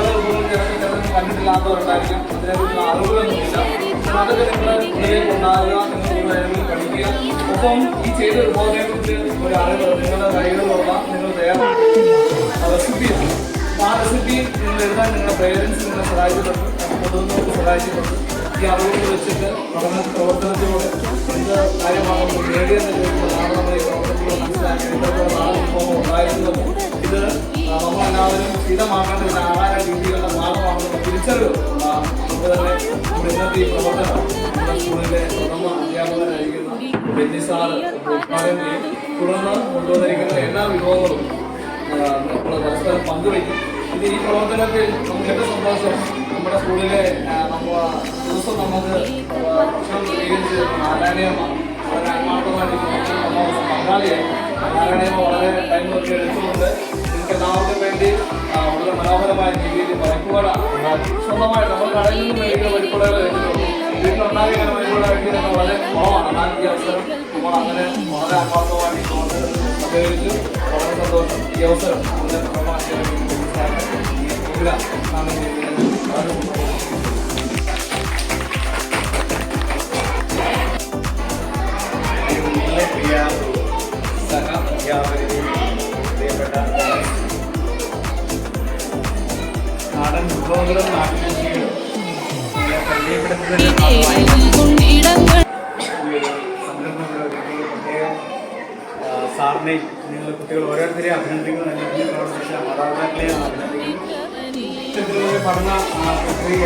പല വിഭവങ്ങളും ചിലർക്ക് കണ്ടിട്ടില്ലാത്തവരുണ്ടായിരിക്കും, അതിനെക്കുറിച്ചുള്ള അറിവുകളൊന്നുമില്ല. അതൊക്കെ നിങ്ങളുടെ ഉള്ളിലേക്ക് ഉണ്ടാകുക, നിങ്ങൾ പഠിക്കുക. ഒപ്പം ഈ ചെയ്ത വിഭവത്തെക്കുറിച്ച് ഒരു അറിവ് നിങ്ങളുടെ കൈകളിലുള്ള നിങ്ങൾ റെസിപ്പിയാണ്. ആ റെസിപ്പി നിങ്ങൾ എഴുതാൻ നിങ്ങളുടെ പേരൻസ് നിങ്ങളെ സഹായിച്ചിട്ടുണ്ട്, മുതിർന്നവർക്ക് സഹായിച്ചിട്ടുണ്ട്. ഈ അറിവുകൾ വെച്ചിട്ട് പഠന പ്രവർത്തനത്തിലൂടെ എന്ത് കാര്യമാണെന്ന് നേടിയെന്ന് ചോദിക്കുന്നത് നമ്മുടെ ഈ പ്രവർത്തനത്തിലൂടെ മനസ്സിലാക്കി ഇത്തരത്തിലുള്ള നാളെ വിഭവം ഉണ്ടായിരുന്നതും ഇത് നമ്മളെല്ലാവരും സ്ഥിരമാക്കേണ്ട ഒരു ആഹാര രീതികളുടെ ഭാഗമാണെന്നുള്ള തിരിച്ചറിവ് നമുക്ക് തന്നെ ഇന്നത്തെ ഈ പ്രവർത്തനം നമ്മുടെ സ്കൂളിലെ പ്രഥമ അധ്യാപകരായിരിക്കുന്ന ബെന്നി സാറ് ഉദ്ഘാടനം ചെയ്യും. തുടർന്ന് കൊണ്ടുവന്നിരിക്കുന്ന എല്ലാ വിഭവങ്ങളും നമ്മൾ പരസ്പരം പങ്കുവയ്ക്കും. ഇത് ഈ പ്രവർത്തനത്തിൽ നമുക്ക് ഏറ്റവും സന്തോഷം നമ്മുടെ സ്കൂളിലെ ദിവസം നമുക്ക് ഭക്ഷണം സ്വീകരിച്ച് നാരായണയമ്മ വളരെ ആത്മാർത്ഥമായിട്ട് പങ്കാളിയായി. നാരായണയമ്മ വളരെ ടൈം നോക്കി എടുത്തുകൊണ്ട് നിങ്ങൾക്ക് എല്ലാവർക്കും വേണ്ടി വളരെ മനോഹരമായ രീതിയിൽ പരിപ്പുവട സ്വന്തമായിട്ട് നമ്മൾ കടയിൽ നിന്ന് മേടിക്കുന്ന പരിപ്പുവടകൾ വെച്ചിട്ടുണ്ട്. വീട്ടിലുണ്ടാക്കിയ പരിപ്പുവട വേണ്ടി വളരെ കുറവാണ്. എന്നാൽ ഈ അവസരം നമ്മൾ അങ്ങനെ വളരെ ആത്മാർത്ഥമായിട്ട് സഹകരിച്ചു. വളരെ സന്തോഷം. ഈ അവസരം നമ്മുടെ പ്രിയ സഹ അധ്യാപകരെയും പ്രിയപ്പെട്ട നാടൻ വിഭവങ്ങളും നാട്ടുകൃഷികളും പരിചയപ്പെടുത്തുന്നതിന്റെ ഭാഗമായി പ്രത്യേകം സാറിനെയും നിങ്ങളുടെ കുട്ടികൾ ഓരോരുത്തരെയും അഭിനന്ദിക്കുന്നു. അല്ലെങ്കിൽ പ്രവർത്തിച്ച മാതാപിതാക്കളെയും അഭിനന്ദിക്കുന്നു. ഇത്തരത്തിലുള്ള പഠന പ്രക്രിയ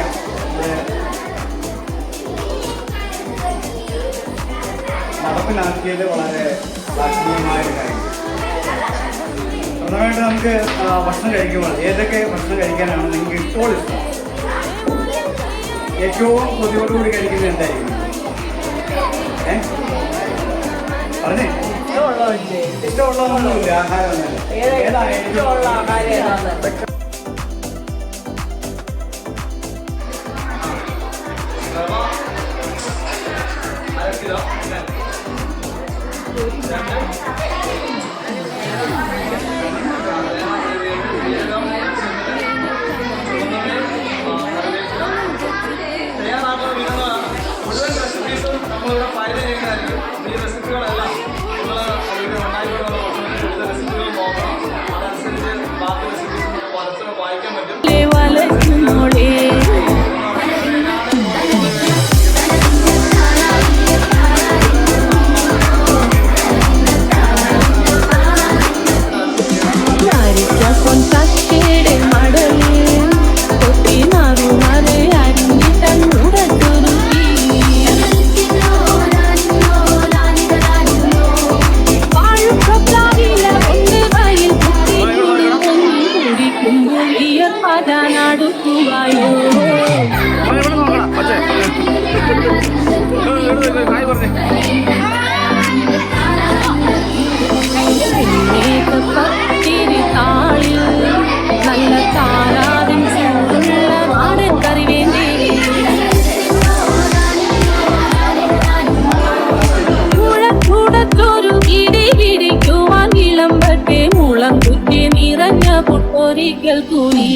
നടപ്പിലാക്കിയത് വളരെ ശ്ലാഘനീയമായ ഒരു കാര്യം. പ്രധാനമായിട്ട് നമുക്ക് ഭക്ഷണം കഴിക്കുമ്പോൾ ഏതൊക്കെ ഭക്ഷണം കഴിക്കാനാണ് നിങ്ങൾക്ക് ഇപ്പോൾ ഇഷ്ടം? ഏറ്റവും കൊതിയോടുകൂടി കഴിക്കുന്നത് എന്തായിരിക്കും? പറഞ്ഞേ, ഇഷ്ടമുള്ളതൊന്നുമില്ല ആഹാരം. ഏതായാലും മുഴുവൻ റെസിപ്പീസും നമ്മളിവിടെ ഫയൽ ചെയ്യുന്നതായിരിക്കും. ഈ റെസിപ്പികളെല്ലാം നിങ്ങൾ ഉണ്ടാക്കിക്കൊണ്ടുള്ള റെസിപ്പികൾ നോക്കണം. അതനുസരിച്ച് ബാക്കി റെസിപ്പീസ് നമുക്ക് പരസ്പരം വായിക്കാൻ പറ്റും. ഒരിക്കൽ കൂടി